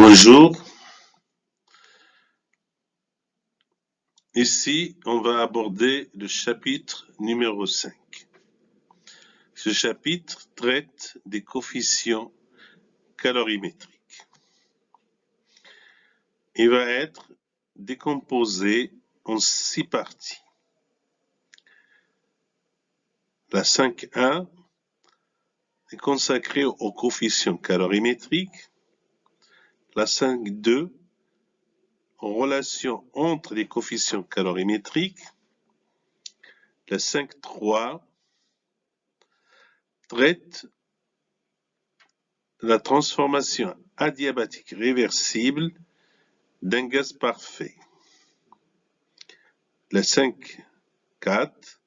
Bonjour, ici on va aborder le chapitre numéro 5. Ce chapitre traite des coefficients calorimétriques. Il va être décomposé en 6 parties. La 5.1 est consacrée aux coefficients calorimétriques. La 5.2 en relation entre les coefficients calorimétriques. La 5.3 traite la transformation adiabatique réversible d'un gaz parfait. La 5.4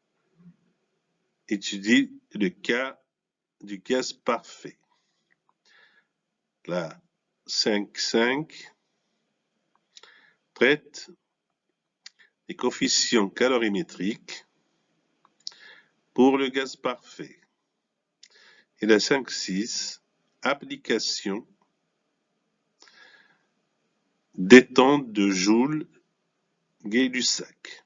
étudie le cas du gaz parfait. La 5.5 traite les coefficients calorimétriques pour le gaz parfait. Et la 5.6 application détente de Joule Gay-Lussac.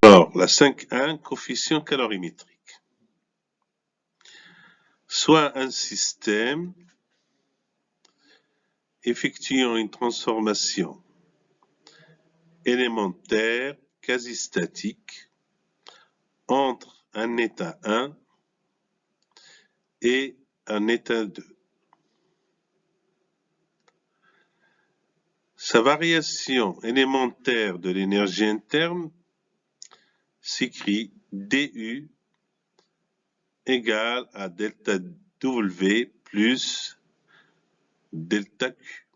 Alors, la 5.1 coefficient calorimétrique. Soit un système effectuant une transformation élémentaire quasi-statique entre un état 1 et un état 2. Sa variation élémentaire de l'énergie interne s'écrit dU égale à delta W plus delta Q.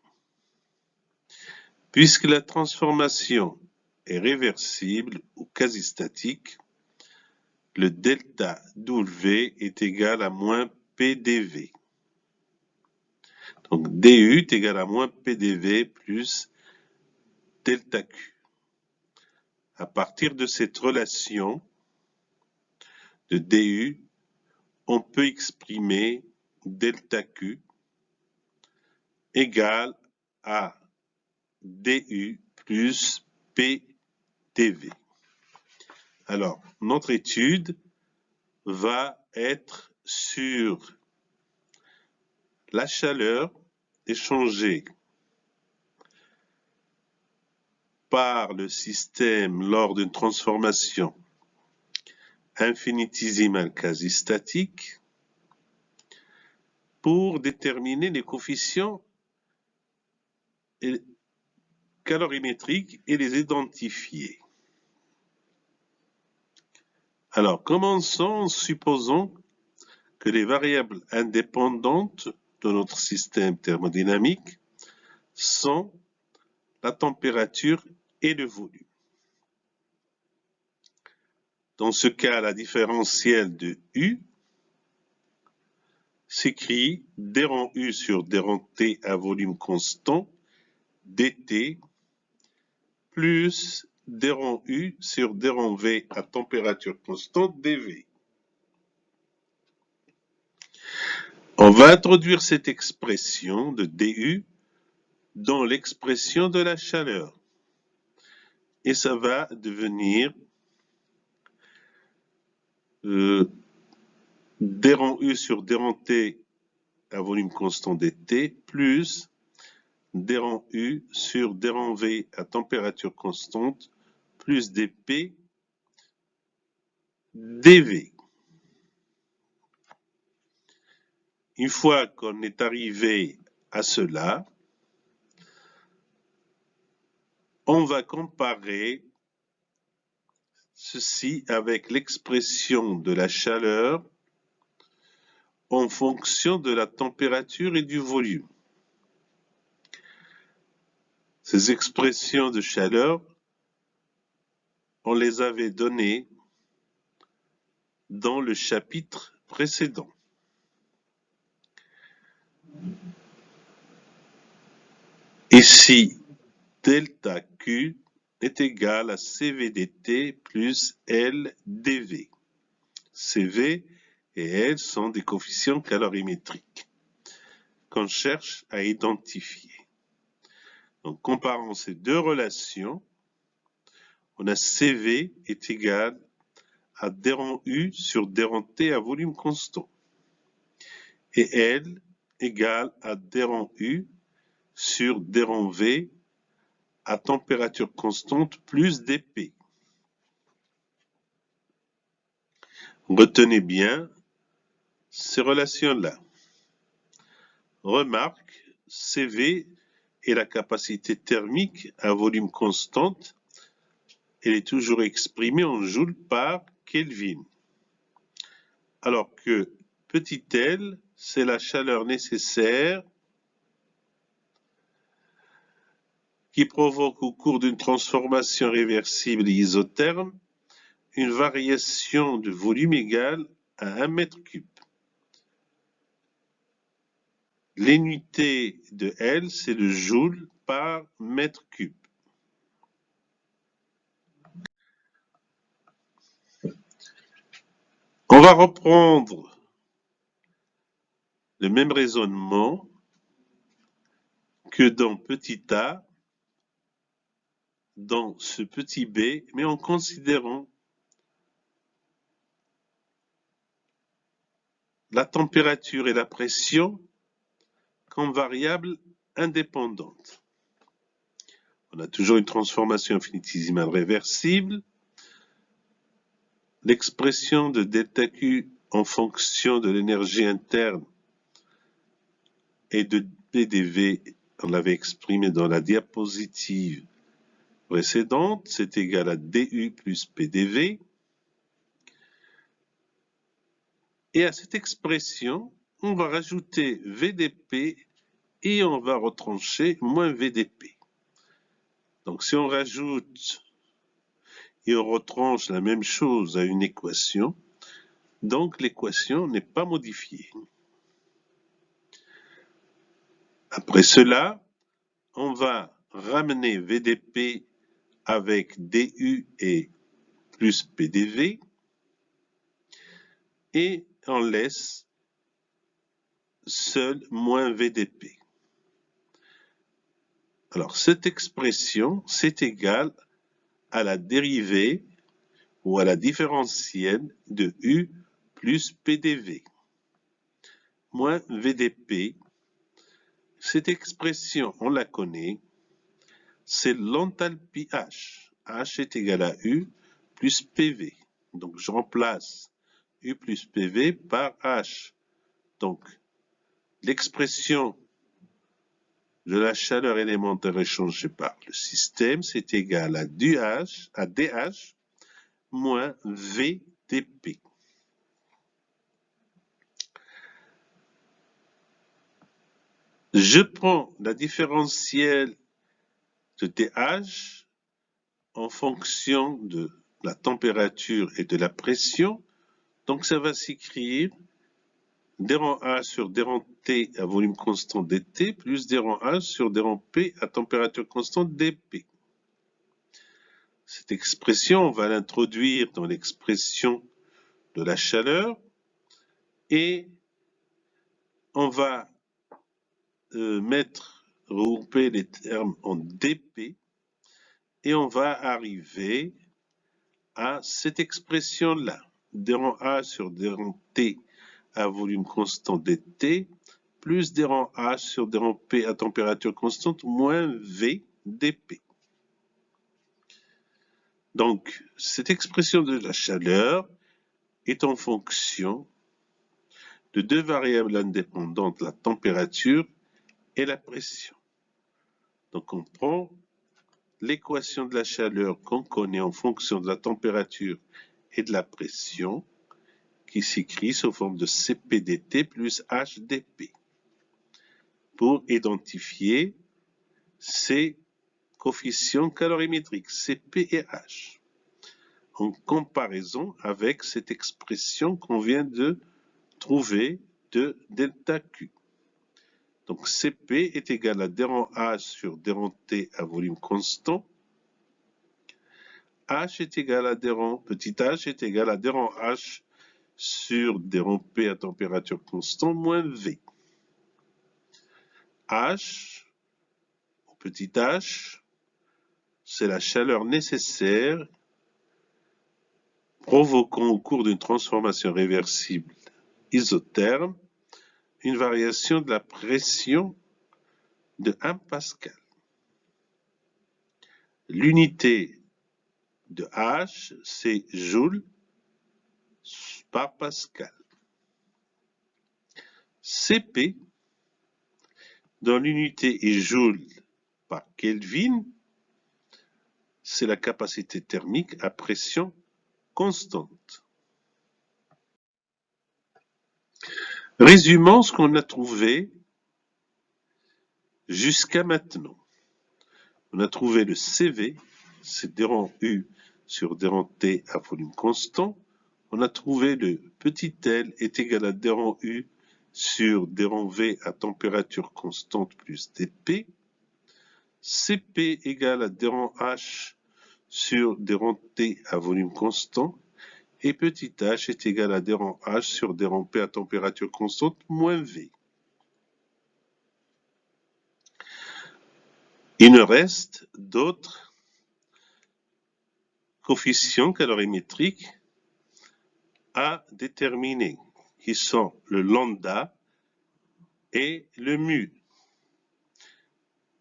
Puisque la transformation est réversible ou quasi-statique, le delta W est égal à moins PDV. Donc dU est égal à moins PDV plus delta Q. À partir de cette relation de dU, on peut exprimer delta Q égale à dU plus PDV. Alors, notre étude va être sur la chaleur échangée par le système lors d'une transformation infinitésimale quasi-statique pour déterminer les coefficients calorimétriques et les identifier. Alors, commençons en supposant que les variables indépendantes de notre système thermodynamique sont la température et le volume. Dans ce cas, la différentielle de U s'écrit d rond U sur d rond T à volume constant dt plus d rond U sur d rond V à température constante dV. On va introduire cette expression de du dans l'expression de la chaleur. Et ça va devenir d rond U sur d rond T à volume constant dt plus d rond U sur d rond V à température constante plus dP dV. Une fois qu'on est arrivé à cela, on va comparer ceci avec l'expression de la chaleur en fonction de la température et du volume. Ces expressions de chaleur, on les avait données dans le chapitre précédent. Ici, delta Q est égal à CV dt plus L dV. CV et L sont des coefficients calorimétriques qu'on cherche à identifier. Donc, comparant ces deux relations, on a CV est égal à d rond U sur d rond T à volume constant. Et L égale à d rond U sur d rond V à température constante plus dP. Retenez bien ces relations-là. Remarque, CV est la capacité thermique à volume constante. Elle est toujours exprimée en joules par Kelvin. Alors que petit l, c'est la chaleur nécessaire qui provoque au cours d'une transformation réversible isotherme une variation de volume égale à 1 mètre cube. L'unité de L, c'est le joule par mètre cube. On va reprendre le même raisonnement que dans petit a, dans ce petit b, mais en considérant la température et la pression comme variables indépendantes. On a toujours une transformation infinitésimale réversible. L'expression de delta Q en fonction de l'énergie interne et de PDV, on l'avait exprimé dans la diapositive précédente, c'est égal à DU plus PDV. Et à cette expression, on va rajouter VDP et on va retrancher moins VDP. Donc si on rajoute et on retranche la même chose à une équation, donc l'équation n'est pas modifiée. Après cela, on va ramener VDP avec DU et plus PDV et on laisse seul moins VDP. Alors cette expression, c'est égal à la dérivée ou à la différentielle de U plus PDV moins VDP. Cette expression, on la connaît, c'est l'enthalpie H. H est égal à U plus PV. Donc je remplace U plus PV par H. Donc l'expression de la chaleur élémentaire échangée par le système, c'est égal à DH moins VDP. Je prends la différentielle de DH en fonction de la température et de la pression. Donc ça va s'écrire d rond A sur d rond T à volume constant dt plus d rond A sur d rond P à température constante dP. Cette expression, on va l'introduire dans l'expression de la chaleur et on va regrouper les termes en dP et on va arriver à cette expression-là. D rond A sur d rond T à volume constant dt plus d rond H sur d rond P à température constante moins V dP. Donc, cette expression de la chaleur est en fonction de deux variables indépendantes, la température et la pression. Donc, on prend l'équation de la chaleur qu'on connaît en fonction de la température et de la pression, qui s'écrit sous forme de Cp dt plus HdP, pour identifier ces coefficients calorimétriques, Cp et H, en comparaison avec cette expression qu'on vient de trouver de delta Q. Donc Cp est égal à d rond H sur d rond T à volume constant. H est égal à d rond, petit h est égal à d rond H sur d rond P à température constante moins V. H, ou petit h, c'est la chaleur nécessaire provoquant au cours d'une transformation réversible isotherme une variation de la pression de 1 pascal. L'unité de H, c'est joule par pascal. Cp, dont l'unité est joule par Kelvin, c'est la capacité thermique à pression constante. Résumons ce qu'on a trouvé jusqu'à maintenant. On a trouvé le CV, c'est d rond U sur d rond T à volume constant. On a trouvé le petit l est égal à d rond U sur d rond V à température constante plus dP. Cp égale à d rond H sur d rond T à volume constant. Et petit h est égal à d rond H sur d rond P à température constante moins V. Il ne reste d'autres coefficients calorimétriques à déterminer, qui sont le lambda et le mu.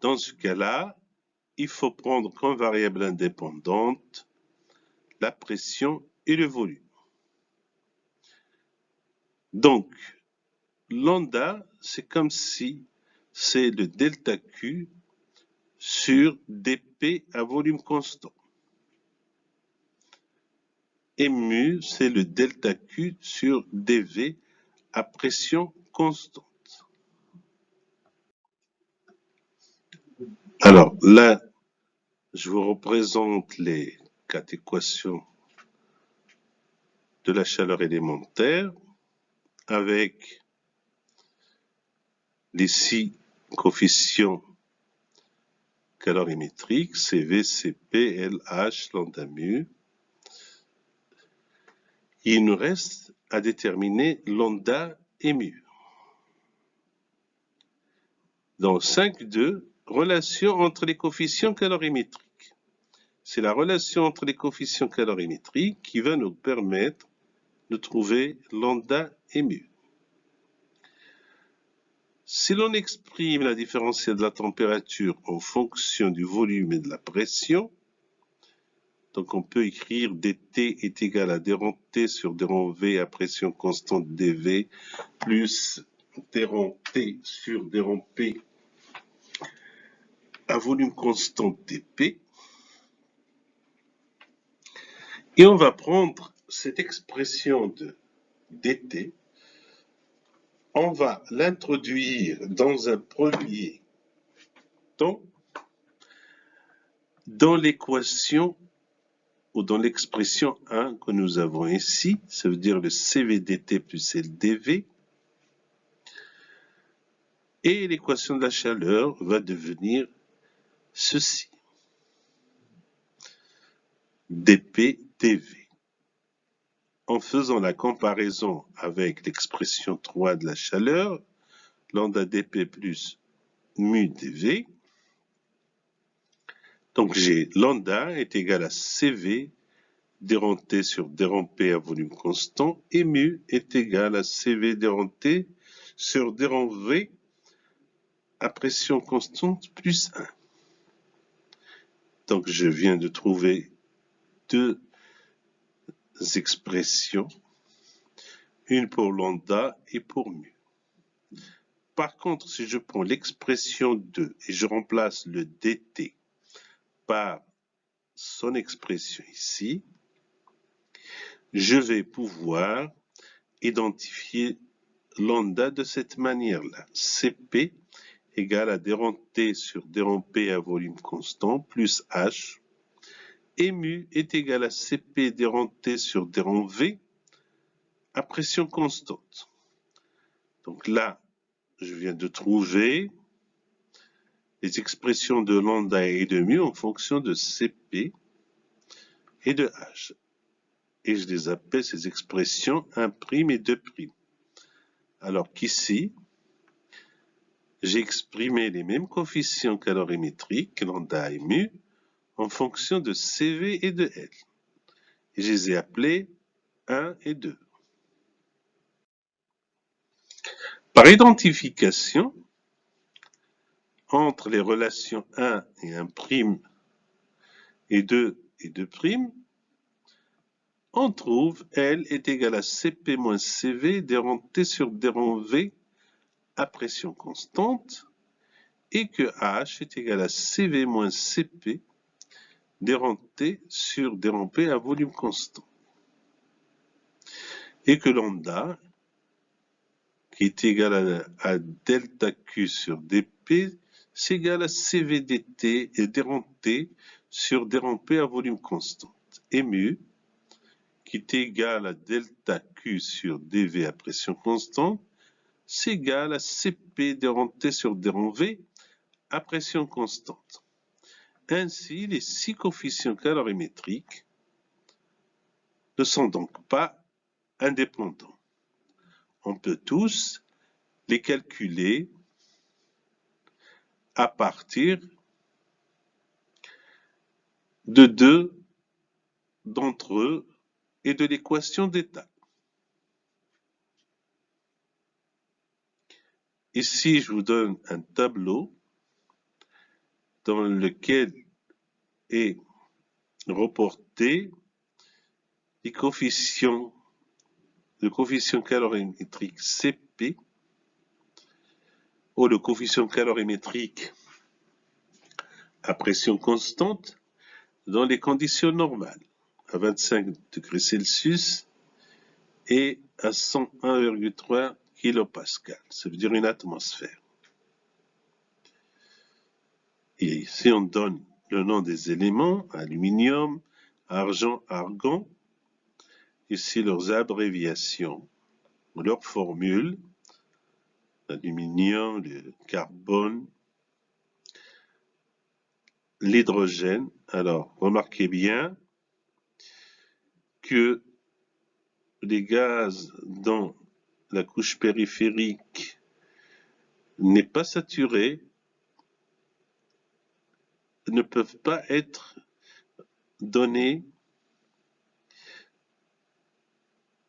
Dans ce cas-là, il faut prendre comme variable indépendante la pression et le volume. Donc, lambda, c'est comme si c'est le delta Q sur dP à volume constant. Et mu, c'est le delta Q sur dV à pression constante. Alors là, je vous représente les 4 équations de la chaleur élémentaire avec les 6 coefficients calorimétriques, CV, Cp, LH, lambda mu. Il nous reste à déterminer lambda et mu. Dans 5.2, relation entre les coefficients calorimétriques. C'est la relation entre les coefficients calorimétriques qui va nous permettre de trouver lambda et mu. Si l'on exprime la différentielle de la température en fonction du volume et de la pression, donc on peut écrire dt est égal à d rond T sur d rond V à pression constante dV plus d rond T sur d rond P à volume constant dP. Et on va prendre cette expression de dt, on va l'introduire dans un premier temps dans l'équation ou dans l'expression 1 que nous avons ici, ça veut dire le CVDT plus LDV. Et l'équation de la chaleur va devenir ceci. dP dV. En faisant la comparaison avec l'expression 3 de la chaleur, lambda dP plus mu dV. Donc j'ai lambda est égal à CV d rond T sur d rond P à volume constant et mu est égal à CV d rond T sur d rond V à pression constante plus 1. Donc je viens de trouver deux expressions, une pour lambda et pour mu. Par contre, si je prends l'expression 2 et je remplace le dt par son expression ici, je vais pouvoir identifier lambda de cette manière-là. Cp égale à d rond T sur d rond P à volume constant plus H. Et mu est égal à Cp d rond T sur d rond V à pression constante. Donc là, je viens de trouver les expressions de lambda et de mu en fonction de Cp et de H. et je les appelle ces expressions 1' et 2'. Alors qu'ici, j'ai exprimé les mêmes coefficients calorimétriques, lambda et mu, en fonction de CV et de L. Et je les ai appelés 1 et 2. Par identification, entre les relations 1 et 1' et 2 et 2', on trouve L est égal à Cp moins Cv d rond T sur d rond V à pression constante et que H est égal à Cv moins Cp d rond T sur d rond P à volume constant. Et que lambda, qui est égal à delta Q sur dP, c'est égal à Cv dt et d rond T sur d rond P à volume constant. Et mu, qui est égal à delta Q sur dV à pression constante, c'est égal à Cp d rond T sur d rond V à pression constante. Ainsi, les 6 coefficients calorimétriques ne sont donc pas indépendants. On peut tous les calculer à partir de 2 d'entre eux et de l'équation d'état. Ici, je vous donne un tableau dans lequel est reporté les coefficients, le coefficient calorimétrique Cp ou le coefficient calorimétrique à pression constante dans les conditions normales, à 25 degrés Celsius et à 101,3 kPa. Ça veut dire une atmosphère. Et ici, on donne le nom des éléments, aluminium, argent, argon. Ici, leurs abréviations, leurs formules, l'aluminium, le carbone, l'hydrogène. Alors, remarquez bien que les gaz dans la couche périphérique n'est pas saturée, ne peuvent pas être donnés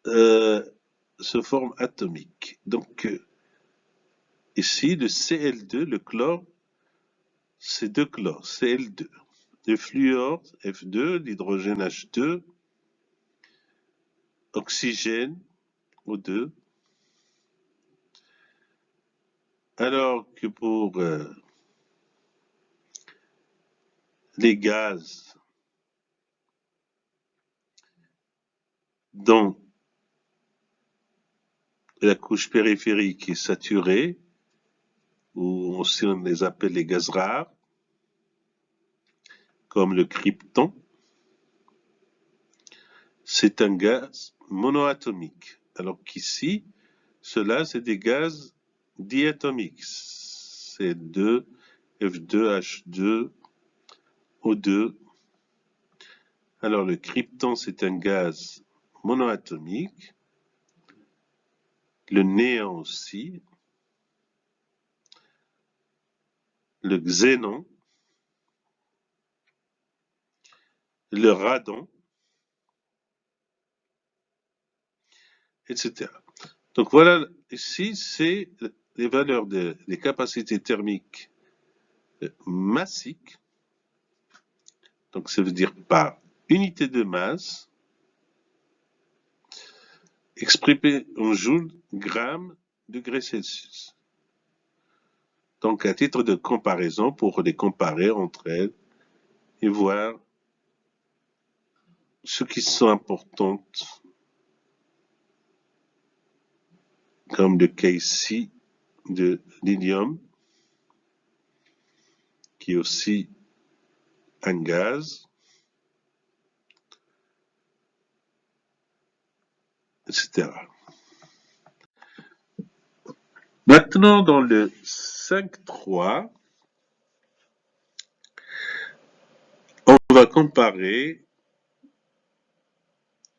sous forme atomique. Donc, ici, le Cl2, le chlore, c'est 2 chlore, Cl2. Le fluor, F2, l'hydrogène H2, oxygène, O2. Alors que pour les gaz dont la couche périphérique est saturée, ou aussi on les appelle les gaz rares, comme le krypton, c'est un gaz monoatomique. Alors qu'ici, cela c'est des gaz diatomiques. C2, F2, H2, O2. Alors le krypton c'est un gaz monoatomique. Le néon aussi. Le xénon. Le radon. Etc. Donc voilà, ici c'est les valeurs des capacités thermiques massiques. Donc ça veut dire par unité de masse, exprimé en joules, grammes, degrés Celsius. Donc à titre de comparaison, pour les comparer entre elles et voir ce qui sont importantes, comme le cas ici de l'hélium, qui est aussi un gaz, etc. Maintenant, dans le 5.3, on va comparer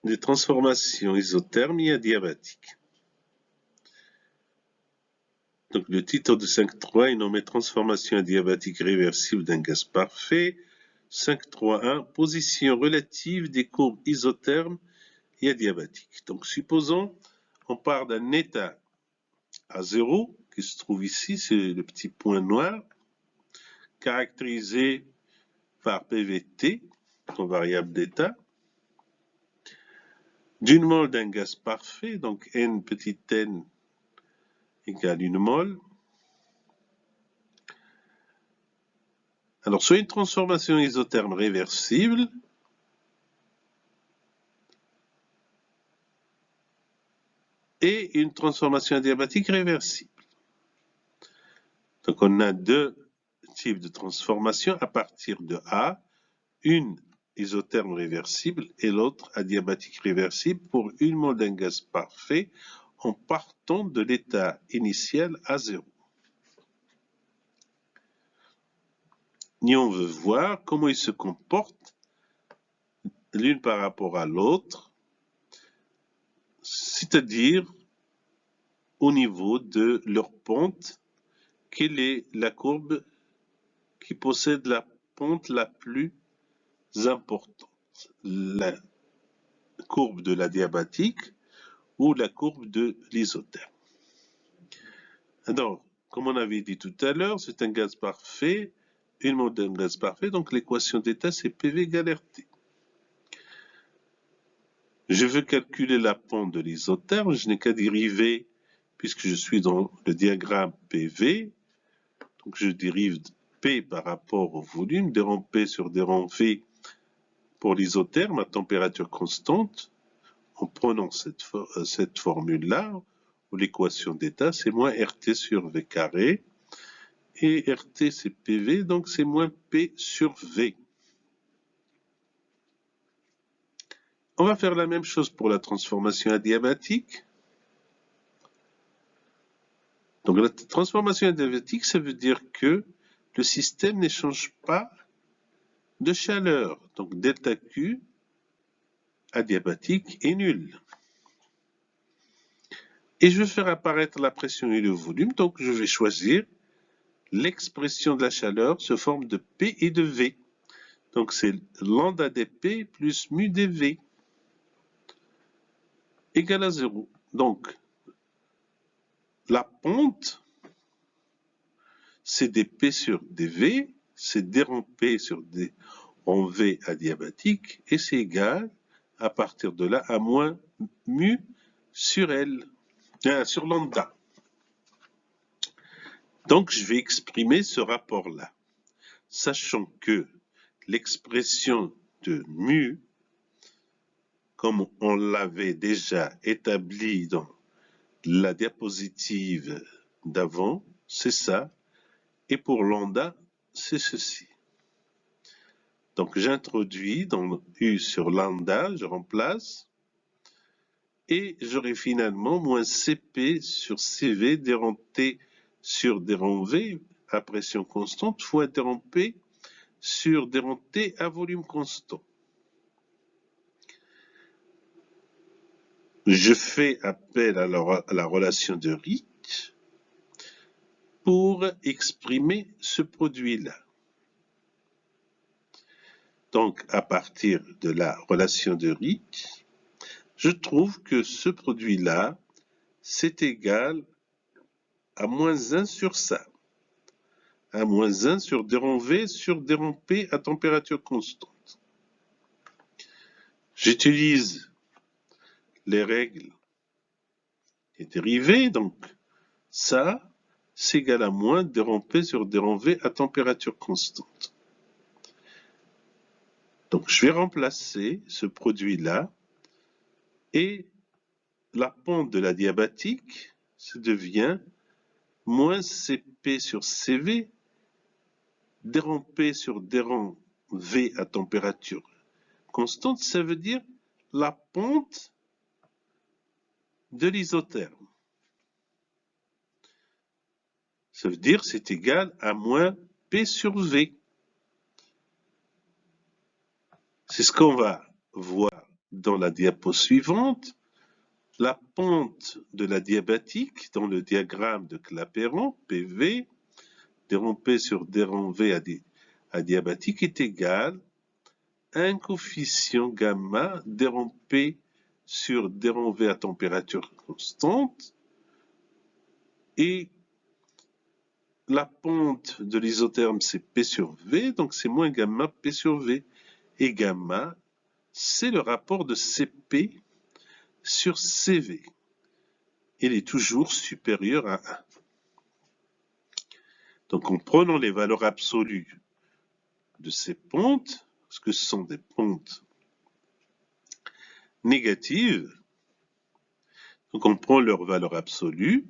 des transformations isothermes et adiabatiques. Donc le titre de 5.3 est nommé transformation adiabatique réversible d'un gaz parfait. 5.3.1 position relative des courbes isothermes et adiabatiques. Donc supposons on part d'un état à 0 qui se trouve ici, c'est le petit point noir, caractérisé par PVT, en variable d'état, d'une mole d'un gaz parfait, donc n petit n égale une mole. Alors, soit une transformation isotherme réversible, et une transformation adiabatique réversible. Donc, on a deux types de transformations à partir de A, une isotherme réversible et l'autre adiabatique réversible pour une mole d'un gaz parfait en partant de l'état initial à 0. Et on veut voir comment ils se comportent l'une par rapport à l'autre, c'est-à-dire au niveau de leur pente, quelle est la courbe qui possède la pente la plus importante, la courbe de l'adiabatique ou la courbe de l'isotherme. Alors, comme on avait dit tout à l'heure, c'est un gaz parfait, une mole d'un gaz parfait, donc l'équation d'état c'est PV égale RT. Je veux calculer la pente de l'isotherme, je n'ai qu'à dériver, puisque je suis dans le diagramme PV, donc je dérive P par rapport au volume, d rond P sur d rond V pour l'isotherme à température constante, en prenant cette formule-là, où l'équation d'état c'est moins RT sur V carré, et RT c'est PV, donc c'est moins P sur V. On va faire la même chose pour la transformation adiabatique. Donc la transformation adiabatique, ça veut dire que le système n'échange pas de chaleur. Donc delta Q adiabatique est nul. Et je vais faire apparaître la pression et le volume, donc je vais choisir l'expression de la chaleur sous forme de P et de V. Donc c'est lambda dP plus mu dV égale à 0. Donc la pente, c'est dP sur dV, c'est d rond P sur d rond V adiabatique, et c'est égal, à partir de là, à moins mu sur L, sur lambda. Donc je vais exprimer ce rapport-là, sachant que l'expression de mu, comme on l'avait déjà établi dans la diapositive d'avant, c'est ça, et pour lambda, c'est ceci. Donc j'introduis dans U sur lambda, je remplace, et j'aurai finalement moins Cp sur Cv d rond T sur d rond V à pression constante fois d rond P sur d rond T à volume constant. Je fais appel à la relation de Ritz pour exprimer ce produit-là. Donc, à partir de la relation de Ritz, je trouve que ce produit-là, c'est égal à moins 1 sur ça. À moins 1 sur d rond V sur d rond P à température constante. J'utilise les règles des dérivées, donc ça, c'est égal à moins d rond P sur d rond V à température constante. Donc je vais remplacer ce produit-là et la pente de l'adiabatique, ça devient moins Cp sur Cv, d rond P sur d rond V à température constante, ça veut dire la pente de l'isotherme. Ça veut dire c'est égal à moins P sur V. C'est ce qu'on va voir dans la diapo suivante la pente de la diabatique dans le diagramme de Clapeyron, PV, d P sur d V à diabatique est égal à un coefficient gamma d P sur d V à température constante et la pente de l'isotherme c'est P sur V, donc c'est moins gamma P sur V. Et gamma, c'est le rapport de Cp sur Cv. Il est toujours supérieur à 1. Donc en prenant les valeurs absolues de ces pentes, parce que ce sont des pentes négatives, donc on prend leur valeur absolue,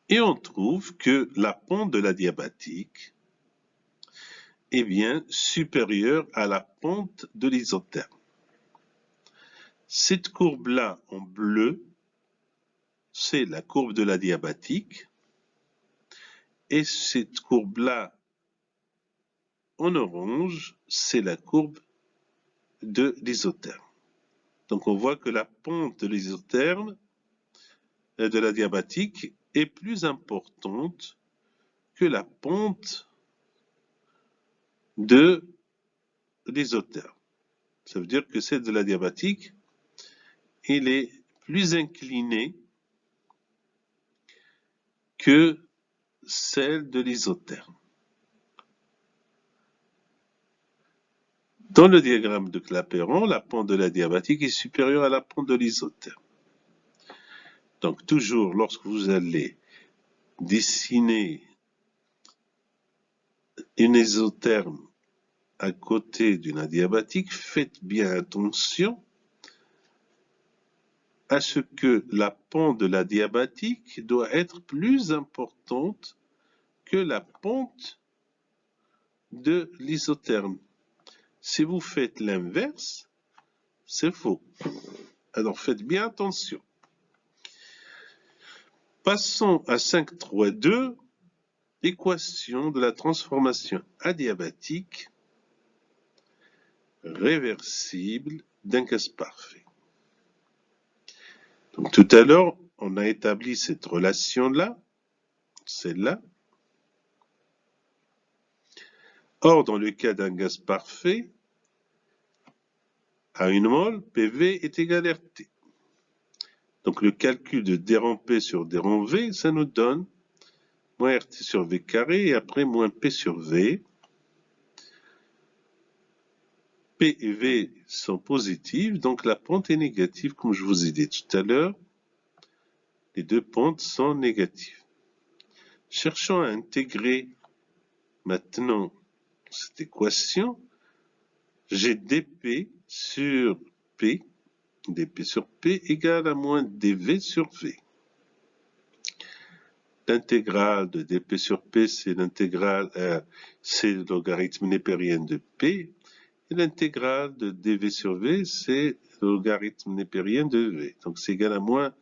et on trouve que la pente de la diabatique est bien supérieure à la pente de l'isotherme. Cette courbe-là en bleu, c'est la courbe de la diabatique, et cette courbe-là en orange, c'est la courbe de l'isotherme. Donc on voit que la pente de l'isotherme, de la diabatique, est plus importante que la pente de l'isotherme. Ça veut dire que celle de la diabatique, elle est plus inclinée que celle de l'isotherme. Dans le diagramme de Clapeyron, la pente de la diabatique est supérieure à la pente de l'isotherme. Donc toujours, lorsque vous allez dessiner une isotherme à côté d'une adiabatique, faites bien attention à ce que la pente de la diabatique doit être plus importante que la pente de l'isotherme. Si vous faites l'inverse, c'est faux. Alors faites bien attention. Passons à 5.3.2, équation de la transformation adiabatique réversible d'un gaz parfait. Donc tout à l'heure, on a établi cette relation-là, celle-là. Or, dans le cas d'un gaz parfait, à 1 mol, PV est égal à RT. Donc le calcul de d P sur d V, ça nous donne moins RT sur V carré et après moins P sur V. P et V sont positives, donc la pente est négative, comme je vous ai dit tout à l'heure. Les deux pentes sont négatives. Cherchons à intégrer maintenant cette équation. J'ai dP sur P, dP sur P égale à moins dV sur V. L'intégrale de dP sur P, c'est l'intégrale, c'est le logarithme népérien de P. Et l'intégrale de dV sur V, c'est le logarithme népérien de V. Donc c'est égal à moins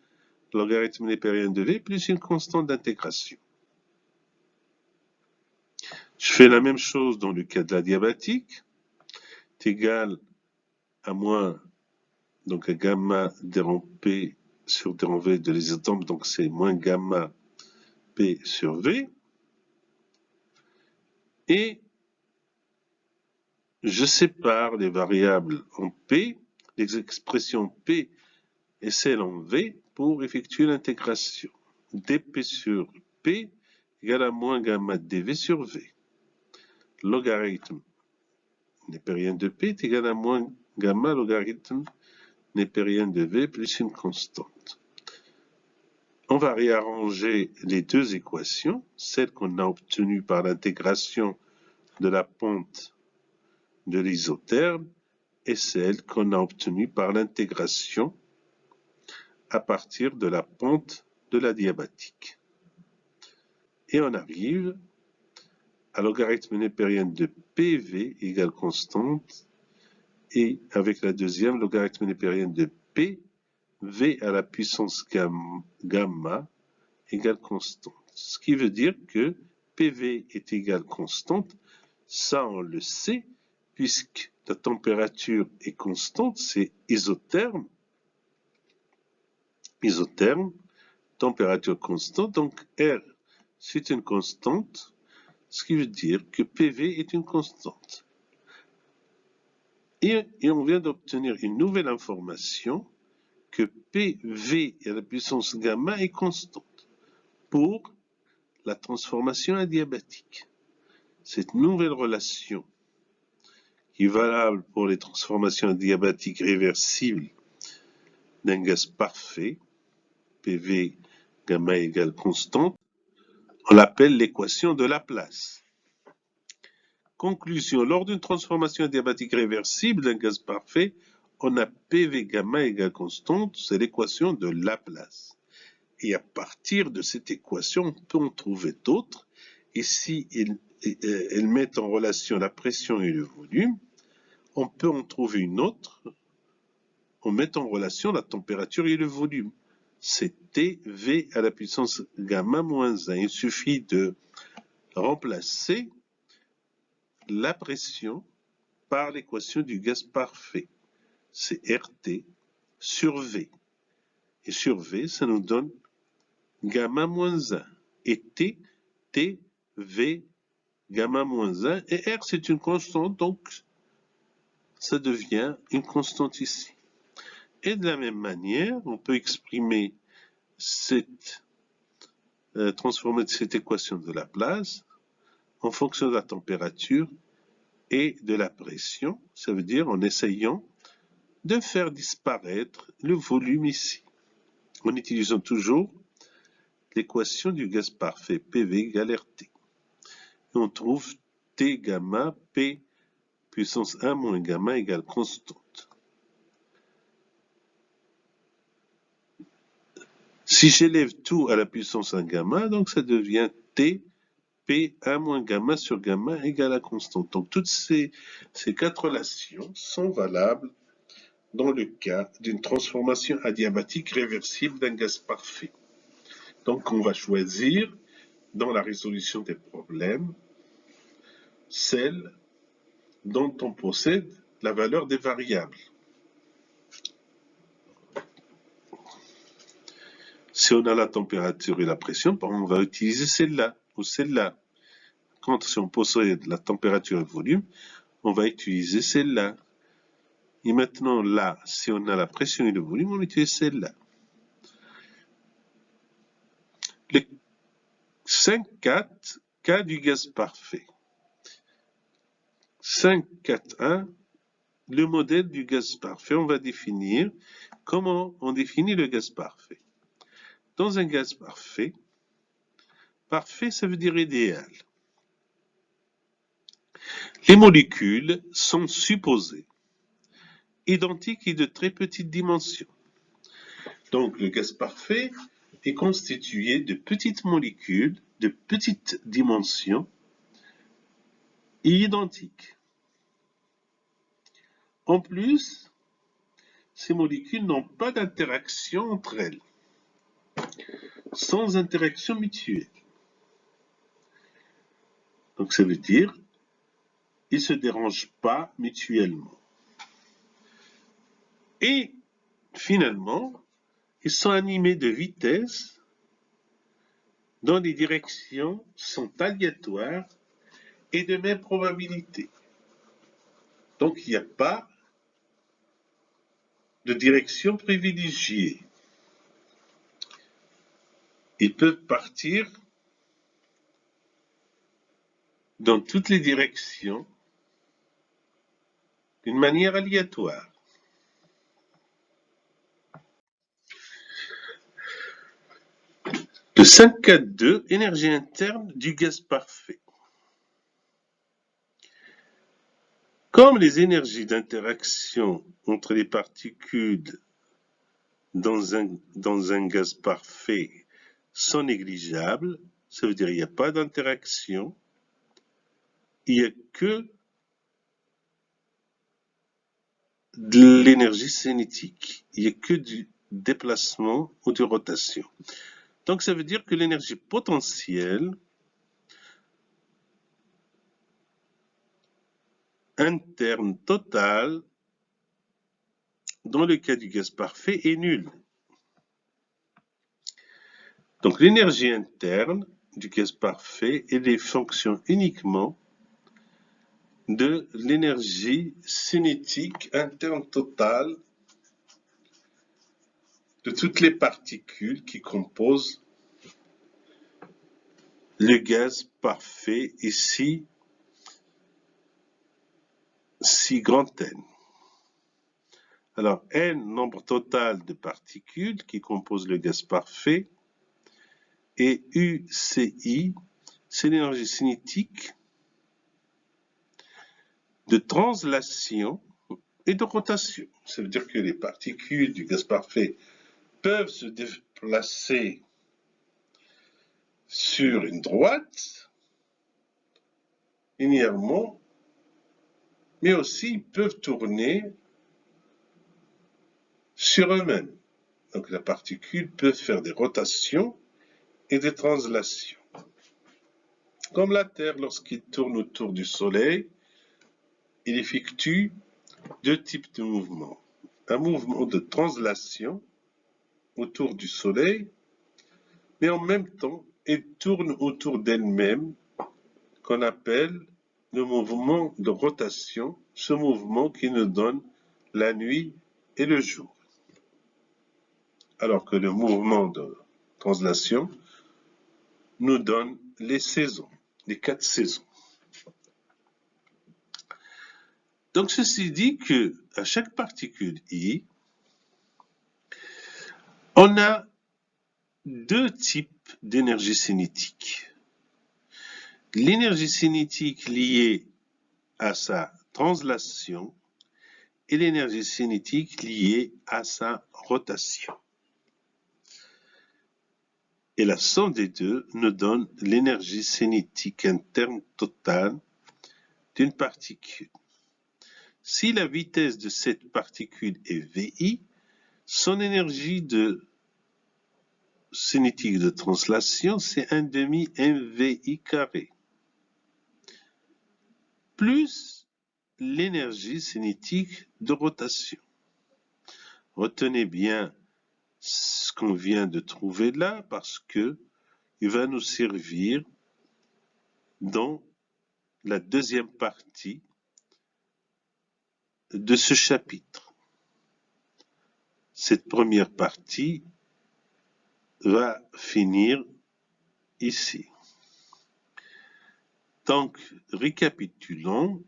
le logarithme népérien de V plus une constante d'intégration. Je fais la même chose dans le cas de la diabatique. C'est égal à moins, donc à gamma P sur V de l'isotherme, donc c'est moins gamma P sur V. Et je sépare les variables en P, les expressions P et celles en V pour effectuer l'intégration. dP sur P égale à moins gamma dV sur V. Logarithme népérien de P est égal à moins gamma logarithme népérien de V plus une constante. On va réarranger les deux équations, celle qu'on a obtenue par l'intégration de la pente de l'isotherme et celle qu'on a obtenue par l'intégration à partir de la pente de la diabatique. Et on arrive à logarithme népérien de PV égale constante et avec la deuxième, logarithme népérien de P, V à la puissance gamma égale constante. Ce qui veut dire que PV est égal constante, ça on le sait, puisque la température est constante, c'est isotherme. Isotherme, température constante, donc R, c'est une constante, ce qui veut dire que PV est une constante. Et on vient d'obtenir une nouvelle information que PV à la puissance gamma est constante pour la transformation adiabatique. Cette nouvelle relation qui est valable pour les transformations adiabatiques réversibles d'un gaz parfait, PV gamma égale constante, on l'appelle l'équation de Laplace. Conclusion, lors d'une transformation adiabatique réversible d'un gaz parfait, on a PV gamma égale constante, c'est l'équation de Laplace. Et à partir de cette équation, on peut en trouver d'autres. Et si elles mettent en relation la pression et le volume, on peut en trouver une autre. On met en relation la température et le volume. C'est TV à la puissance gamma moins 1. Il suffit de remplacer la pression par l'équation du gaz parfait. C'est RT sur V. Et sur V, ça nous donne gamma moins 1. Et T, V, gamma moins 1. Et R, c'est une constante, donc ça devient une constante ici. Et de la même manière, on peut exprimer transformer cette équation de Laplace en fonction de la température et de la pression. Ça veut dire en essayant de faire disparaître le volume ici. En utilisant toujours l'équation du gaz parfait PV égale RT. Et on trouve T gamma P puissance 1 moins gamma égale constante. Si j'élève tout à la puissance 1 gamma, donc ça devient T P1 moins gamma sur gamma égale à constante. Donc toutes ces quatre relations sont valables dans le cas d'une transformation adiabatique réversible d'un gaz parfait. Donc on va choisir dans la résolution des problèmes celle dont on possède la valeur des variables. Si on a la température et la pression, on va utiliser celle-là ou celle-là. Quand si on possède la température et le volume, on va utiliser celle-là. Et maintenant, là, si on a la pression et le volume, on utilise celle-là. Le 5.4, cas du gaz parfait. 5.4.1, le modèle du gaz parfait, on va définir comment on définit le gaz parfait. Dans un gaz parfait, parfait, ça veut dire idéal. Les molécules sont supposées identiques et de très petites dimensions. Donc, le gaz parfait est constitué de petites molécules de petites dimensions et identiques. En plus, ces molécules n'ont pas d'interaction entre elles, sans interaction mutuelle. Donc, ça veut dire qu'ils ne se dérangent pas mutuellement. Et finalement, ils sont animés de vitesse dont les directions sont aléatoires et de même probabilité. Donc, il n'y a pas de direction privilégiée. Ils peuvent partir dans toutes les directions d'une manière aléatoire. Le 5.4.2, énergie interne du gaz parfait. Comme les énergies d'interaction entre les particules dans un gaz parfait sont négligeables, ça veut dire qu'il n'y a pas d'interaction, il n'y a que de l'énergie cinétique, il n'y a que du déplacement ou de rotation. Donc ça veut dire que l'énergie potentielle interne totale dans le cas du gaz parfait est nulle. Donc l'énergie interne du gaz parfait est fonction uniquement de l'énergie cinétique interne totale de toutes les particules qui composent le gaz parfait, ici, si grand N. Alors, N, nombre total de particules qui composent le gaz parfait, et UCI, c'est l'énergie cinétique de translation et de rotation. Ça veut dire que les particules du gaz parfait peuvent se déplacer sur une droite, linéairement, mais aussi peuvent tourner sur eux-mêmes. Donc la particule peut faire des rotations et des translations. Comme la Terre, lorsqu'il tourne autour du Soleil, il effectue deux types de mouvements. Un mouvement de translation autour du Soleil, mais en même temps, elle tourne autour d'elle-même, qu'on appelle le mouvement de rotation, ce mouvement qui nous donne la nuit et le jour. Alors que le mouvement de translation nous donne les saisons, les 4 saisons. Donc ceci dit que à chaque particule I, on a deux types d'énergie cinétique. L'énergie cinétique liée à sa translation et l'énergie cinétique liée à sa rotation. Et la somme des deux nous donne l'énergie cinétique interne totale d'une particule. Si la vitesse de cette particule est VI, son énergie cinétique de translation, c'est 1/2 mVi carré, plus l'énergie cinétique de rotation. Retenez bien ce qu'on vient de trouver là, parce que il va nous servir dans la deuxième partie de ce chapitre. Cette première partie va finir ici. Donc, récapitulons.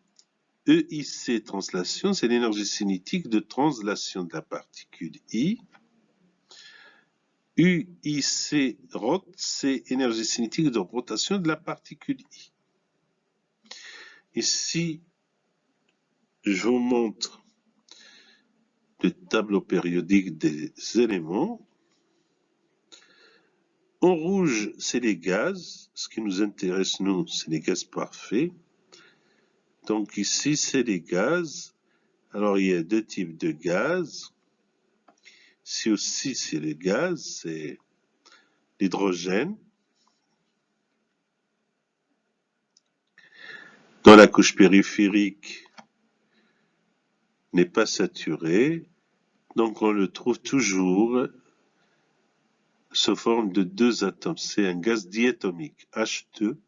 EIC translation, c'est l'énergie cinétique de translation de la particule I. UIC rot, c'est énergie cinétique de rotation de la particule I. Ici, je vous montre le tableau périodique des éléments. En rouge, c'est les gaz. Ce qui nous intéresse, nous, c'est les gaz parfaits. Donc ici, c'est les gaz. Alors, il y a deux types de gaz. Ici aussi, c'est les gaz, c'est l'hydrogène. Dans la couche périphérique, n'est pas saturé. Donc, on le trouve toujours sous forme de deux atomes. C'est un gaz diatomique, H2.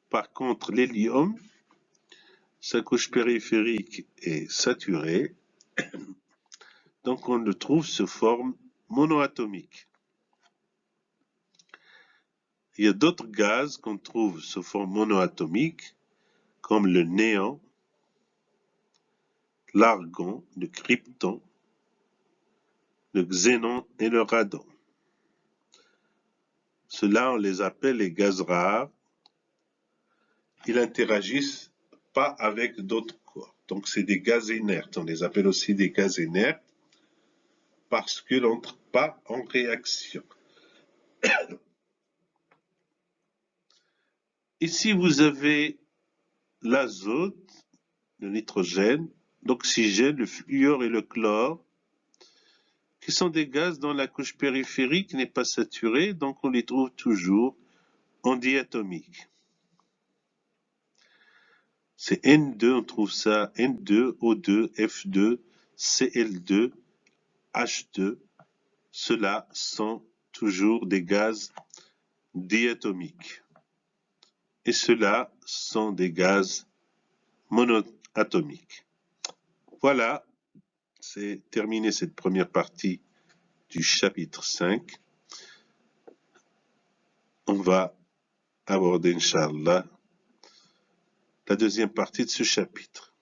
Par contre, l'hélium, sa couche périphérique est saturée. Donc, on le trouve sous forme monoatomique. Il y a d'autres gaz qu'on trouve sous forme monoatomique, comme le néon, l'argon, le krypton, le xénon et le radon. Ceux-là, on les appelle les gaz rares. Ils n'interagissent pas avec d'autres corps. Donc, c'est des gaz inertes. On les appelle aussi des gaz inertes parce qu'ils n'entrent pas en réaction. Ici, vous avez l'azote, le nitrogène, l'oxygène, le fluor et le chlore, qui sont des gaz dont la couche périphérique n'est pas saturée, donc on les trouve toujours en diatomique. C'est N2, on trouve ça N2, O2, F2, Cl2, H2. Ceux-là sont toujours des gaz diatomiques. Et ceux-là sont des gaz monoatomiques. Voilà, c'est terminé cette première partie du chapitre 5. On va aborder, Inch'Allah, la deuxième partie de ce chapitre.